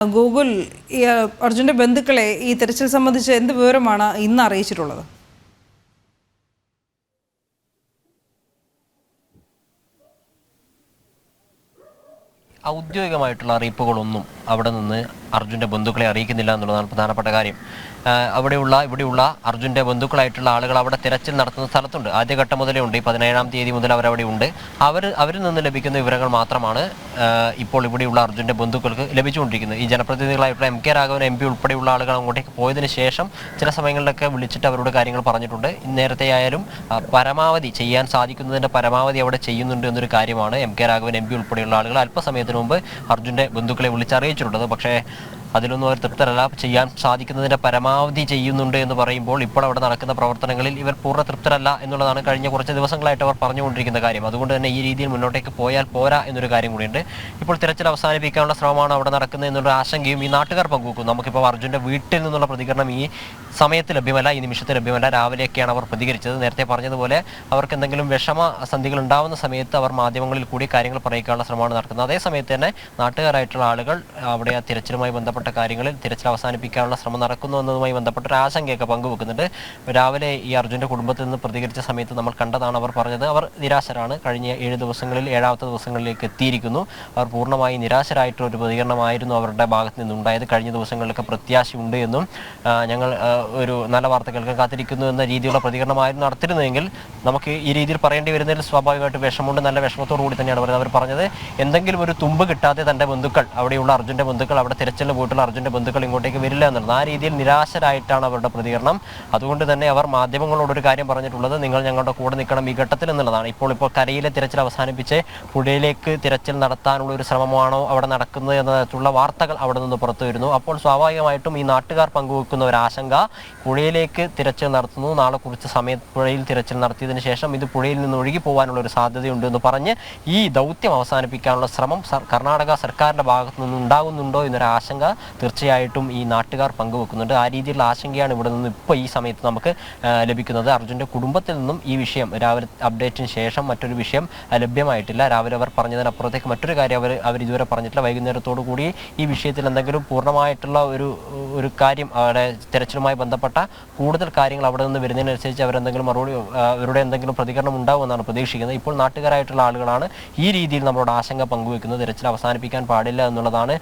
Google അർജുൻ്റെ ബന്ധുക്കളെ ഈ തെരച്ചിൽ സംബന്ധിച്ച് എന്ത് വിവരമാണ് ഇന്ന് അറിയിച്ചിട്ടുള്ളത്? ഔദ്യോഗികമായിട്ടുള്ള അറിയിപ്പുകളൊന്നും അവിടെ നിന്ന് അർജുൻ്റെ ബന്ധുക്കളെ അറിയിക്കുന്നില്ല എന്നുള്ളതാണ് പ്രധാനപ്പെട്ട കാര്യം. ഇവിടെയുള്ള അർജുൻ്റെ ബന്ധുക്കളായിട്ടുള്ള ആളുകൾ അവിടെ തിരച്ചിൽ നടത്തുന്ന സ്ഥലത്തുണ്ട്. ആദ്യഘട്ടം മുതലേ ഉണ്ട്. ഈ 17-ാം തീയതി മുതൽ അവരവിടെ ഉണ്ട്. അവരിൽ നിന്ന് ലഭിക്കുന്ന വിവരങ്ങൾ മാത്രമാണ് ഇപ്പോൾ ഇവിടെയുള്ള അർജുൻ്റെ ബന്ധുക്കൾക്ക് ലഭിച്ചുകൊണ്ടിരിക്കുന്നത്. ഈ ജനപ്രതിനിധികളായിട്ടുള്ള എം കെ രാഘവൻ MP ഉൾപ്പെടെയുള്ള ആളുകൾ അങ്ങോട്ടേക്ക് പോയതിന് ശേഷം ചില സമയങ്ങളിലൊക്കെ വിളിച്ചിട്ട് അവരോട് കാര്യങ്ങൾ പറഞ്ഞിട്ടുണ്ട്. നേരത്തെ ആയാലും പരമാവധി ചെയ്യാൻ സാധിക്കുന്നതിൻ്റെ പരമാവധി അവിടെ ചെയ്യുന്നുണ്ട് എന്നൊരു കാര്യമാണ് എം കെ രാഘവൻ MP ഉൾപ്പെടെയുള്ള ആളുകൾ അല്പസമയത്തിന് മുമ്പ് അർജുൻ്റെ ബന്ധുക്കളെ വിളിച്ചറിയിച്ചിട്ടുള്ളത്. പക്ഷേ അതിലൊന്നും അവർ തൃപ്തരല്ല. ചെയ്യാൻ സാധിക്കുന്നതിൻ്റെ പരമാവധി ചെയ്യുന്നുണ്ട് എന്ന് പറയുമ്പോൾ ഇപ്പോൾ അവിടെ നടക്കുന്ന പ്രവർത്തനങ്ങളിൽ ഇവർ പൂർണ്ണ തൃപ്തരല്ല എന്നുള്ളതാണ് കഴിഞ്ഞ കുറച്ച് ദിവസങ്ങളായിട്ട് അവർ പറഞ്ഞുകൊണ്ടിരിക്കുന്ന കാര്യം. അതുകൊണ്ട് തന്നെ ഈ രീതിയിൽ മുന്നോട്ടേക്ക് പോയാൽ പോരാ എന്നൊരു കാര്യം കൂടിയുണ്ട്. ഇപ്പോൾ തിരച്ചിൽ അവസാനിപ്പിക്കാനുള്ള ശ്രമമാണ് അവിടെ നടക്കുന്നത് എന്നുള്ള ആശങ്കയും ഈ നാട്ടുകാർ പങ്കുവെക്കുന്നു. നമുക്കിപ്പോൾ അർജുൻ്റെ വീട്ടിൽ നിന്നുള്ള പ്രതികരണം ഈ സമയത്ത് ലഭ്യമല്ല, ഈ നിമിഷത്തിൽ ലഭ്യമല്ല. രാവിലെയൊക്കെയാണ് അവർ പ്രതികരിച്ചത്. നേരത്തെ പറഞ്ഞതുപോലെ അവർക്ക് എന്തെങ്കിലും വിഷമസന്ധികൾ ഉണ്ടാവുന്ന സമയത്ത് അവർ മാധ്യമങ്ങളിൽ കൂടി കാര്യങ്ങൾ പറയിക്കാനുള്ള ശ്രമമാണ് നടക്കുന്നത്. അതേസമയത്ത് തന്നെ നാട്ടുകാരായിട്ടുള്ള ആളുകൾ അവിടെ ആ തിരച്ചിലുമായി ബന്ധപ്പെട്ട കാര്യങ്ങളിൽ തിരച്ചിൽ അവസാനിപ്പിക്കാനുള്ള ശ്രമം നടക്കുന്നു എന്നതുമായി ബന്ധപ്പെട്ട ഒരു ആശങ്കയൊക്കെ പങ്കുവെക്കുന്നുണ്ട്. രാവിലെ ഈ അർജുൻ്റെ കുടുംബത്തിൽ നിന്ന് പ്രതികരിച്ച സമയത്ത് നമ്മൾ കണ്ടതാണ്. അവർ പറഞ്ഞത് അവർ നിരാശരാണ്. കഴിഞ്ഞ 7 ദിവസങ്ങളിൽ 7ാമത്തെ ദിവസങ്ങളിലേക്ക് എത്തിയിരിക്കുന്നു. അവർ പൂർണ്ണമായി നിരാശരായിട്ടുള്ള ഒരു പ്രതികരണമായിരുന്നു അവരുടെ ഭാഗത്ത് നിന്നുണ്ടായത്. കഴിഞ്ഞ ദിവസങ്ങളിലൊക്കെ പ്രത്യാശയുണ്ട് എന്നും ഞങ്ങൾ ഒരു നല്ല വാർത്ത കേൾക്കാൻ കാത്തിരിക്കുന്നു എന്ന രീതിയിലുള്ള പ്രതികരണമായിരുന്നു നടത്തിയിരുന്നതെങ്കിൽ നമുക്ക് ഈ രീതിയിൽ പറയേണ്ടി വരുന്നതിൽ സ്വാഭാവികമായിട്ട് വിഷമമുണ്ട്. നല്ല വിഷമത്തോടു കൂടി തന്നെയാണ് പറയുന്നത്. അവർ പറഞ്ഞത് എന്തെങ്കിലും ഒരു തുമ്പ് കിട്ടാതെ തൻ്റെ ബന്ധുക്കൾ, അവിടെയുള്ള അർജുൻ്റെ ബന്ധുക്കൾ, അവിടെ തിരച്ചിലിന് പോയിട്ടുള്ള അർജുൻ്റെ ബന്ധുക്കൾ ഇങ്ങോട്ടേക്ക് വരില്ല എന്നുള്ളത്. ആ രീതിയിൽ നിരാശരായിട്ടാണ് അവരുടെ പ്രതികരണം. അതുകൊണ്ട് തന്നെ അവർ മാധ്യമങ്ങളോടൊരു കാര്യം പറഞ്ഞിട്ടുള്ളത്, നിങ്ങൾ ഞങ്ങളുടെ കൂടെ നിൽക്കണം ഈ ഘട്ടത്തിൽ എന്നുള്ളതാണ്. ഇപ്പോൾ കരയിലെ തിരച്ചിൽ അവസാനിപ്പിച്ച് പുഴയിലേക്ക് തിരച്ചിൽ നടത്താനുള്ള ഒരു ശ്രമമാണോ അവിടെ നടക്കുന്നത് എന്നതിലുള്ള വാർത്തകൾ അവിടെ നിന്ന് പുറത്തു വരുന്നു. അപ്പോൾ സ്വാഭാവികമായിട്ടും ഈ നാട്ടുകാർ പങ്കുവെക്കുന്ന ഒരു ആശങ്ക, പുഴയിലേക്ക് തിരച്ചിൽ നടത്തുന്നു, നാളെ കുറച്ച് സമയത്ത് പുഴയിൽ തിരച്ചിൽ നടത്തിയതിന് ശേഷം ഇത് പുഴയിൽ നിന്ന് ഒഴുകി പോകാനുള്ള ഒരു സാധ്യതയുണ്ട് എന്ന് പറഞ്ഞ് ഈ ദൗത്യം അവസാനിപ്പിക്കാനുള്ള ശ്രമം കർണാടക സർക്കാരിൻ്റെ ഭാഗത്തു നിന്ന് ഉണ്ടാകുന്നുണ്ടോ എന്നൊരു ആശങ്ക തീർച്ചയായിട്ടും ഈ നാട്ടുകാർ പങ്കുവെക്കുന്നുണ്ട്. ആ രീതിയിലുള്ള ആശങ്കയാണ് ഇവിടെ നിന്ന് ഇപ്പോൾ ഈ സമയത്ത് നമുക്ക് ലഭിക്കുന്നത്. അർജുൻ്റെ കുടുംബത്തിൽ നിന്നും ഈ വിഷയം രാവിലെ അപ്ഡേറ്റിന് ശേഷം മറ്റൊരു വിഷയം ലഭ്യമായിട്ടില്ല. രാവിലെ അവർ പറഞ്ഞതിനപ്പുറത്തേക്ക് മറ്റൊരു കാര്യം അവർ ഇതുവരെ പറഞ്ഞിട്ടില്ല. വൈകുന്നേരത്തോടു കൂടി ഈ വിഷയത്തിൽ എന്തെങ്കിലും പൂർണ്ണമായിട്ടുള്ള ഒരു കാര്യം അവിടെ തിരച്ചിലുമായി ബന്ധപ്പെട്ട കൂടുതൽ കാര്യങ്ങൾ അവിടെ നിന്ന് വരുന്നതിനനുസരിച്ച് അവരുടെ എന്തെങ്കിലും പ്രതികരണം ഉണ്ടാവുമെന്നാണ് പ്രതീക്ഷിക്കുന്നത്. ഇപ്പോൾ നാട്ടുകാരായിട്ടുള്ള ആളുകളാണ് ഈ രീതിയിൽ നമ്മളോട് ആശങ്ക പങ്കുവെക്കുന്നത്. തിരച്ചിൽ അവസാനിപ്പിക്കാൻ പാടില്ല എന്നുള്ളതാണ്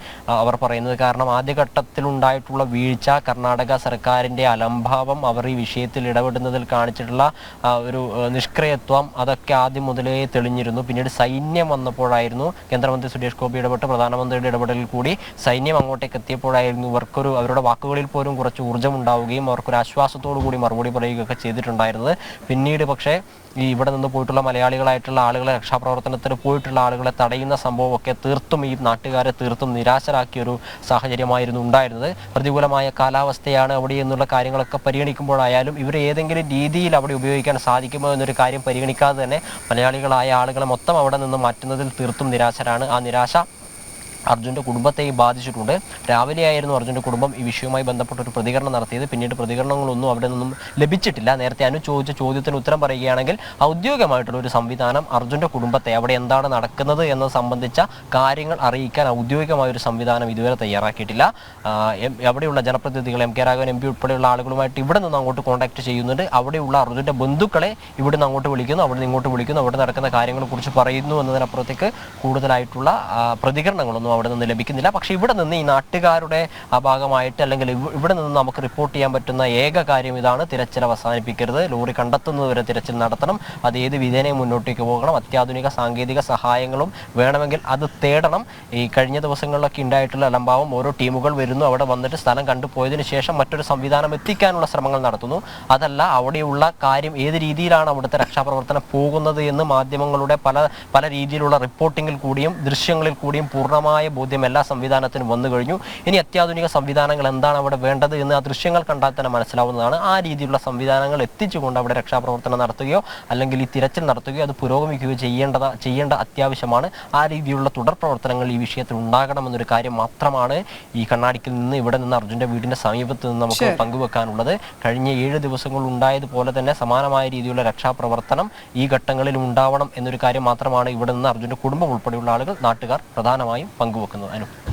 അവർ പറയുന്നത്. കാരണം ആദ്യഘട്ടത്തിലുണ്ടായിട്ടുള്ള വീഴ്ച, കർണാടക സർക്കാരിൻ്റെ അലംഭാവം, അവർ ഈ വിഷയത്തിൽ ഇടപെടുന്നതിൽ കാണിച്ചിട്ടുള്ള ഒരു നിഷ്ക്രിയത്വം, അതൊക്കെ ആദ്യം മുതലേ തെളിഞ്ഞിരുന്നു. പിന്നീട് സൈന്യം വന്നപ്പോഴായിരുന്നു, കേന്ദ്രമന്ത്രി സുരേഷ് ഗോപി ഇടപെട്ട് പ്രധാനമന്ത്രിയുടെ ഇടപെടലിൽ കൂടി സൈന്യം അങ്ങോട്ടേക്ക് എത്തിയപ്പോഴായിരുന്നു അവരുടെ വാക്കുകളിൽ പോലും കുറച്ച് ഊർജ്ജം ഉണ്ടാവുകയും അവർക്കൊരു ആശ്വാസത്തോടു കൂടി മറുപടി പറയുകയൊക്കെ ചെയ്തിട്ടുണ്ടായിരുന്നത്. പിന്നീട് പക്ഷേ ഈ ഇവിടെ നിന്ന് പോയിട്ടുള്ള മലയാളികളായിട്ടുള്ള ആളുകളെ, രക്ഷാപ്രവർത്തനത്തിന് പോയിട്ടുള്ള ആളുകളെ തടയുന്ന സംഭവമൊക്കെ തീർത്തും ഈ നാട്ടുകാരെ തീർത്തും നിരാശരാക്കിയൊരു സാഹചര്യമായിരുന്നു ഉണ്ടായിരുന്നത്. പ്രതികൂലമായ കാലാവസ്ഥയാണ് അവിടെ എന്നുള്ള കാര്യങ്ങളൊക്കെ പരിഗണിക്കുമ്പോഴായാലും ഇവർ ഏതെങ്കിലും രീതിയിൽ അവിടെ ഉപയോഗിക്കാൻ സാധിക്കുമോ എന്നൊരു കാര്യം പരിഗണിക്കാതെ തന്നെ മലയാളികളായ ആളുകളെ മൊത്തം അവിടെ നിന്ന് മാറ്റുന്നതിൽ തീർത്തും നിരാശരാണ്. ആ നിരാശ അർജുൻ്റെ കുടുംബത്തെയും ബാധിച്ചിട്ടുണ്ട്. രാവിലെയായിരുന്നു അർജുൻ്റെ കുടുംബം ഈ വിഷയവുമായി ബന്ധപ്പെട്ട ഒരു പ്രതികരണം നടത്തിയത്. പിന്നീട് പ്രതികരണങ്ങളൊന്നും അവിടെ നിന്നും ലഭിച്ചിട്ടില്ല. നേരത്തെ ചോദിച്ച ചോദ്യത്തിന് ഉത്തരം പറയുകയാണെങ്കിൽ ഔദ്യോഗികമായിട്ടുള്ള ഒരു സംവിധാനം അർജുൻ്റെ കുടുംബത്തെ അവിടെ എന്താണ് നടക്കുന്നത് എന്നത് സംബന്ധിച്ച കാര്യങ്ങൾ അറിയിക്കാൻ ഔദ്യോഗികമായൊരു സംവിധാനം ഇതുവരെ തയ്യാറാക്കിയിട്ടില്ല. അവിടെയുള്ള ജനപ്രതിനിധികൾ, എം കെ രാഘവൻ MP ഉൾപ്പെടെയുള്ള ആളുകളുമായിട്ട് ഇവിടെ നിന്ന് അങ്ങോട്ട് കോൺടാക്ട് ചെയ്യുന്നുണ്ട്. അവിടെയുള്ള അർജുൻ്റെ ബന്ധുക്കളെ ഇവിടെ നിന്ന് അങ്ങോട്ട് വിളിക്കുന്നു, അവിടെ നിന്ന് ഇങ്ങോട്ട് വിളിക്കുന്നു, അവിടെ നടക്കുന്ന കാര്യങ്ങളെക്കുറിച്ച് പറയുന്നു എന്നതിനപ്പുറത്തേക്ക് കൂടുതലായിട്ടുള്ള പ്രതികരണങ്ങളൊന്നും അവിടെ നിന്ന് ലഭിക്കുന്നില്ല. പക്ഷേ ഇവിടെ നിന്ന് ഈ നാട്ടുകാരുടെ ഭാഗമായിട്ട്, അല്ലെങ്കിൽ ഇവിടെ നിന്ന് നമുക്ക് റിപ്പോർട്ട് ചെയ്യാൻ പറ്റുന്ന ഏക കാര്യം ഇതാണ്: തിരച്ചിൽ അവസാനിപ്പിക്കരുത്, ലോറി കണ്ടെത്തുന്നതുവരെ തിരച്ചിൽ നടത്തണം, അത് ഏത് വിധേനയും മുന്നോട്ടേക്ക് പോകണം, അത്യാധുനിക സാങ്കേതിക സഹായങ്ങളും വേണമെങ്കിൽ അത് തേടണം. ഈ കഴിഞ്ഞ ദിവസങ്ങളിലൊക്കെ ഉണ്ടായിട്ടുള്ള അലംഭാവം, ഓരോ ടീമുകൾ വരുന്നു, അവിടെ വന്നിട്ട് സ്ഥലം കണ്ടുപോയതിനു ശേഷം മറ്റൊരു സംവിധാനം എത്തിക്കാനുള്ള ശ്രമങ്ങൾ നടത്തുന്നു. അതല്ല, അവിടെയുള്ള കാര്യം ഏത് രീതിയിലാണ് അവിടുത്തെ രക്ഷാപ്രവർത്തനം പോകുന്നത് എന്ന് മാധ്യമങ്ങളുടെ പല രീതിയിലുള്ള റിപ്പോർട്ടിങ്ങിൽ കൂടിയും ദൃശ്യങ്ങളിൽ കൂടിയും പൂർണ്ണമായ ബോധ്യം എല്ലാ സംവിധാനത്തിനും വന്നു കഴിഞ്ഞു. ഇനി അത്യാധുനിക സംവിധാനങ്ങൾ എന്താണ് അവിടെ വേണ്ടത് എന്ന് ആ ദൃശ്യങ്ങൾ കണ്ടാൽ തന്നെ മനസ്സിലാവുന്നതാണ്. ആ രീതിയിലുള്ള സംവിധാനങ്ങൾ എത്തിച്ചുകൊണ്ട് അവിടെ രക്ഷാപ്രവർത്തനം നടത്തുകയോ അല്ലെങ്കിൽ ഈ തിരച്ചിൽ നടത്തുകയോ അത് പുരോഗമിക്കുകയോ ചെയ്യേണ്ട അത്യാവശ്യമാണ്. ആ രീതിയിലുള്ള തുടർ പ്രവർത്തനങ്ങൾ ഈ വിഷയത്തിൽ ഉണ്ടാകണമെന്നൊരു കാര്യം മാത്രമാണ് ഈ കണ്ണാടിക്കിൽ നിന്ന്, ഇവിടെ നിന്ന് അർജുൻ്റെ വീടിൻ്റെ സമീപത്ത് നിന്ന് നമുക്ക് പങ്കുവെക്കാനുള്ളത്. കഴിഞ്ഞ 7 ദിവസങ്ങൾ ഉണ്ടായതുപോലെ തന്നെ സമാനമായ രീതിയിലുള്ള രക്ഷാപ്രവർത്തനം ഈ ഘട്ടങ്ങളിൽ ഉണ്ടാവണം എന്നൊരു കാര്യം മാത്രമാണ് ഇവിടെ നിന്ന് അർജുൻ്റെ കുടുംബം ഉൾപ്പെടെയുള്ള ആളുകൾ, നാട്ടുകാർ പ്രധാനമായും പങ്കുവെക്കുന്നത്.